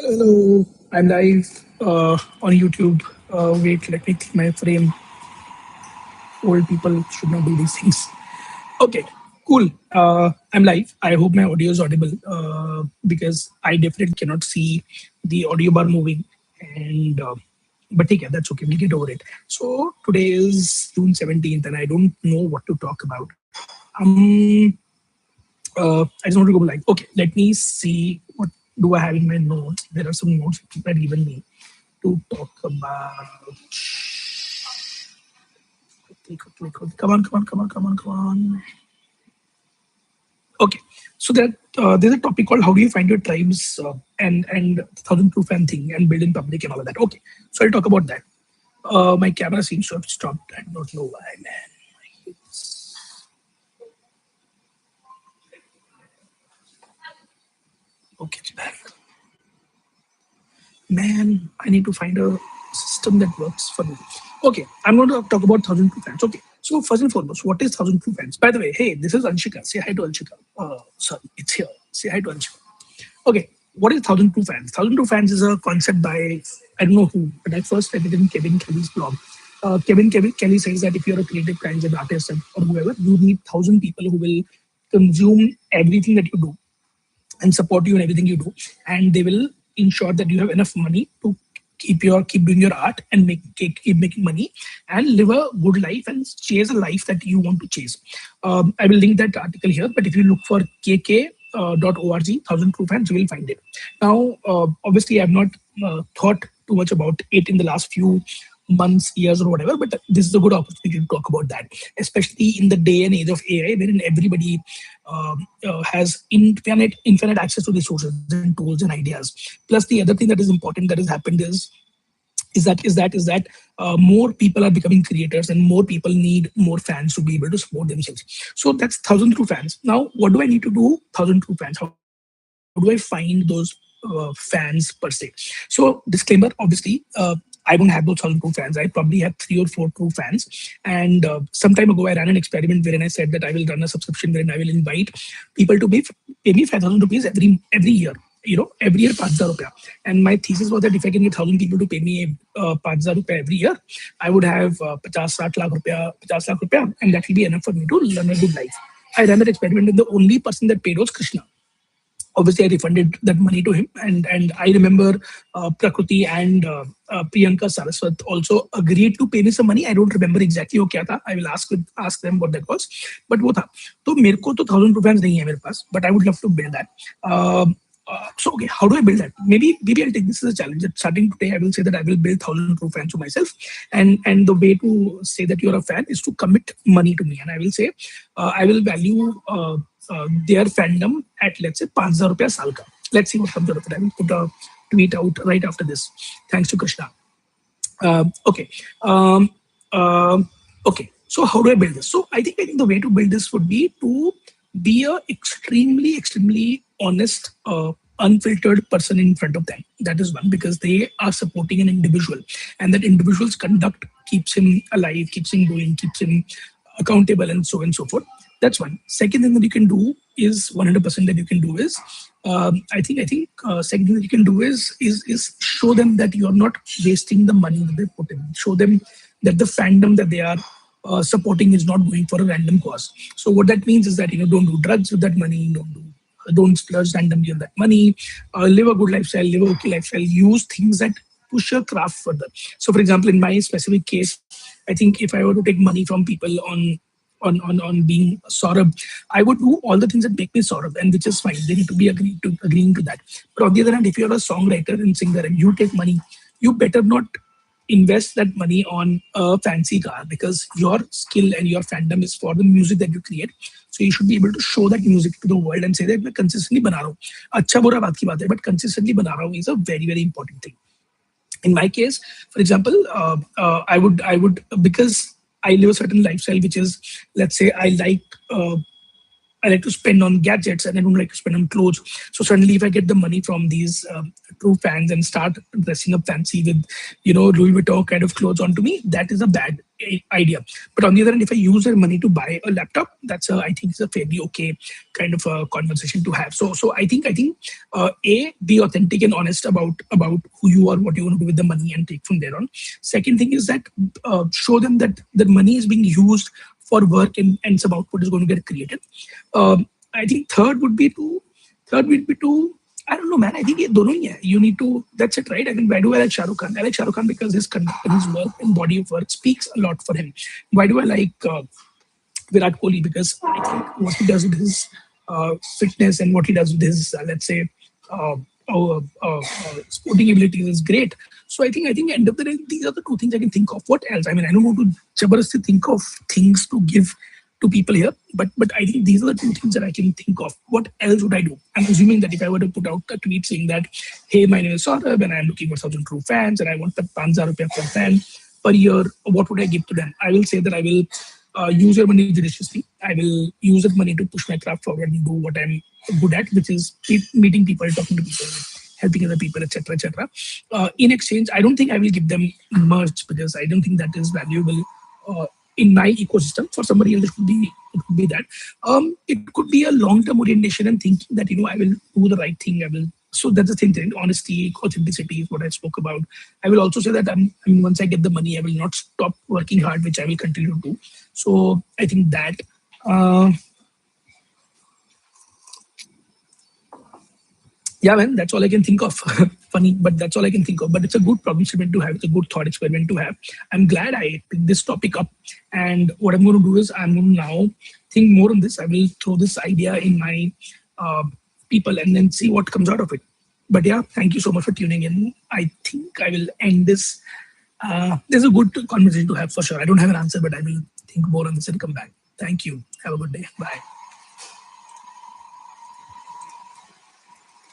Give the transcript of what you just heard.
Hello, I'm live on YouTube. Wait, let me clean my frame. Old people should not do these things. Okay, cool. I'm live. I hope my audio is audible because I definitely cannot see the audio bar moving. And but yeah, that's okay. We'll get over it. So today is June 17th, and I don't know what to talk about. Um, I just want to go live. Okay, let me see what do I have in my notes. There are some notes that given me to talk about. Quickly, quickly, quickly. Come on, come on, come on, come on, come on. Okay, so there's a topic called how do you find your tribes and thousand proof and thing and build in public and all of that. Okay, so I'll talk about that. My camera seems to have stopped. I don't know why, man. Okay, it's back. Man, I need to find a system that works for me. Okay, I'm going to talk about thousand proof fans. Okay, so first and foremost, what is thousand proof fans? By the way, hey, this is Anshika. Say hi to Anshika. Sorry, it's here. Say hi to Anshika. Okay, what is thousand proof fans? Thousand proof fans is a concept by I don't know who, but I first read it in Kevin Kelly's blog. Kelly says that if you're a creative kind of artist or whoever, you need thousand people who will consume everything that you do and support you in everything you do, and they will ensure that you have enough money to keep doing your art and keep making money and live a good life and chase a life that you want to chase. I will link that article here, but if you look for kk.org, thousand proof hands, you will find it. Now, obviously, I've not thought too much about it in the last few months, years, or whatever. But this is a good opportunity to talk about that, especially in the day and age of AI, wherein everybody has infinite access to resources and tools and ideas. Plus, the other thing that is important that has happened is that more people are becoming creators and more people need more fans to be able to support themselves. So that's thousand true fans. Now, what do I need to do? Thousand true fans. How do I find those fans per se? So disclaimer, obviously, I don't have those thousand true fans. I probably have three or four true fans. And some time ago, I ran an experiment wherein I said that I will run a subscription wherein I will invite people to pay me 5,000 rupees every year. Every year 5,000 rupees. And my thesis was that if I can get 1,000 people to pay me 5,000 rupees every year, I would have 50 lakh rupees, and that will be enough for me to learn a good life. I ran that experiment, and the only person that paid was Krishna. Obviously I refunded that money to him, and I remember Prakriti and Priyanka Saraswat also agreed to pay me some money. I don't remember exactly वो क्या था. I will ask them what that was, but वो था. तो मेरे को तो 1,000 rupees नहीं है मेरे पास, but I would love to build that. So okay, how do I build that? Maybe I'll take this as a challenge. That starting today, I will say that I will build 1,000 true fans to myself, and the way to say that you're a fan is to commit money to me, and I will say I will value their fandom at, let's say, 5,000 rupees साल का. Let's see what comes out of it. I will put a tweet out right after this. Thanks to Krishna. Okay. Okay. So how do I build this? So I think the way to build this would be to be a extremely honest, unfiltered person in front of them. That is one, because they are supporting an individual, and that individual's conduct keeps him alive, keeps him going, keeps him accountable, and so on and so forth. That's one. Second thing that you can do is 100% that you can do is I think second thing that you can do is show them that you're not wasting the money that they put in. Show them that the fandom that they are supporting is not going for a random cause. So what that means is that don't do drugs with that money, don't splurge randomly on that money, live a good lifestyle, live a okay lifestyle, use things that push your craft further. So for example, in my specific case, I think if I were to take money from people on being Saurabh, I would do all the things that make me Saurabh, and which is fine. They need to be agreeing to that. But on the other hand, if you're a songwriter and singer and you take money, you better not invest that money on a fancy car, because your skill and your fandom is for the music that you create. So you should be able to show that music to the world and say that मैं consistently बना रहा हूँ. अच्छा बुरा बात की बात है, but consistently बना रहा हूँ is a very important thing. In my case, for example, I would because I live a certain lifestyle, which is, let's say, I like I like to spend on gadgets and I don't like to spend on clothes. So suddenly, if I get the money from these true fans and start dressing up fancy with, Louis Vuitton kind of clothes onto me, that is a bad idea. But on the other hand, if I use their money to buy a laptop, I think it's a fairly okay kind of a conversation to have. So I think be authentic and honest about who you are, what you want to do with the money, and take from there on. Second thing is that show them that the money is being used for work and some output is going to get created. I think third would be to I don't know, man. I think ये दोनों ही है. You need to. That's it, right? I mean, why do I like Shah Rukh Khan? I like Shah Rukh Khan because his conduct and his work and body of work speaks a lot for him. Why do I like Virat Kohli? Because I think what he does with his fitness and what he does with his, let's say, uh, sporting abilities is great. So I think end of the day, these are the two things I can think of. What else? I mean, I don't want to jabarasti think of things to give to people here, but I think these are the two things that I can think of. What else would I do? I'm assuming that if I were to put out a tweet saying that, hey, my name is Saurabh and I'm looking for 1,000 true fans and I want the 5,000 rupees per fan per year, what would I give to them? I will say that I will use your money judiciously. I will use that money to push my craft forward and do what I'm good at, which is meeting people, talking to people, helping other people, etc., etc. In exchange, I don't think I will give them merch because I don't think that is valuable in my ecosystem. For somebody else, it could be that. It could be a long-term orientation and thinking that I will do the right thing. I will. So that's the thing. Honesty, authenticity is what I spoke about. I will also say that once I get the money, I will not stop working hard, which I will continue to do. So I think that. Yeah, man, that's all I can think of. Funny, but that's all I can think of. But it's a good problem statement to have. It's a good thought experiment to have. I'm glad I picked this topic up. And what I'm going to do is I'm going to now think more on this. I will throw this idea in my people and then see what comes out of it. But yeah, thank you so much for tuning in. I think I will end this. There's a good conversation to have for sure. I don't have an answer, but I will think more on this and come back. Thank you. Have a good day. Bye.